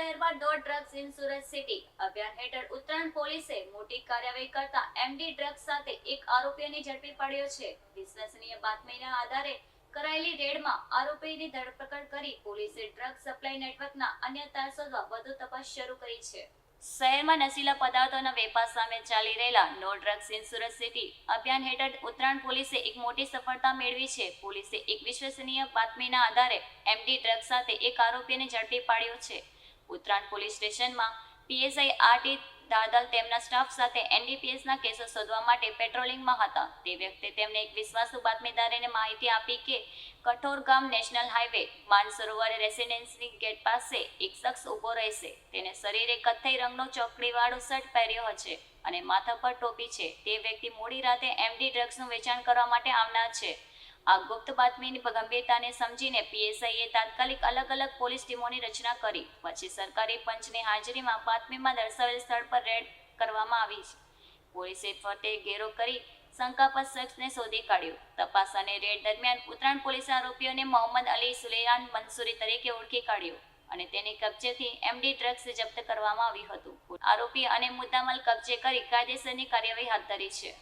શહેરમાં નો drugs insurance city અભિયાન હેઠળ ઉત્તરાયણ પોલીસે મોટી કાર્યવાહી કરતા એમડી ડ્રગ્સ સાથે એક આરોપીને ઝડપી પાડ્યો છે. વિશ્વસનીય બાતમીના આધારે કરાયેલી રેડમાં આરોપીની ધરપકડ કરી પોલીસે ડ્રગ્સ સપ્લાય નેટવર્કના અન્ય તાર શોધવા વધુ તપાસ શરૂ કરી છે. શહેરમાં નશીલા પદાર્થોના વેપાર સામે ચાલી રહેલા નો ડ્રગ્સ ઇન્સ્યોરન્સ સિટી અભિયાન હેઠળ ઉત્તરાયણ પોલીસે એક મોટી સફળતા મેળવી છે. પોલીસે એક વિશ્વસનીય બાતમીના આધારે એમડી ડ્રગ્સ સાથે એક આરોપીને ઝડપી પાડ્યો છે. ઉત્તરાયણ પોલીસ સ્ટેશનમાં પીએસઆઈ આરટી દાદલ તેમના સ્ટાફ સાથે એનડીપીએસના કેસો શોધવા માટે પેટ્રોલિંગમાં હતા. તે વખતે તેમને એક વિશ્વાસુ બાતમીદારોને માહિતી આપી કે Kathorgam national highway Mansarovar residency gate પાસે એક શખ્સ ઊભો રહેશે. તેને શરીરે કથ્થઈ રંગનો ચોકડીવાળો શર્ટ પહેર્યો છે અને માથા પર ટોપી છે. તે વ્યક્તિ મોડી રાતે એમડી ડ્રગ્સનું વેચાણ કરવા માટે આવનાર છે. આ ગુપ્ત બાતમીની ગંભીરતાને સમજીને પીએસઆઈએ તાત્કાલિક અલગ અલગ પોલીસ ટીમોની રચના કરી. પછી સરકારી પંચની હાજરીમાં બાતમીમાં દર્શાવેલ સ્થળ પર રેડ કરવામાં આવી. પોલીસે ફરતે ઘેરો કરી શંકાસ્પદ શખ્સને શોધી કાઢ્યો. તપાસ અને રેડ દરમિયાન ઉત્તરાયણ પોલીસે આરોપીઓને મોહમ્મદ અલી સુલેમાન મંસૂરી તરીકે ઓળખી કાઢ્યો અને તેની કબજેથી એમડી ડ્રગ્સ જપ્ત કરવામાં આવ્યું હતું. આરોપી અને મુદ્દામાલ કબજે કરી કાયદેસરની કાર્યવાહી હાથ ધરી છે.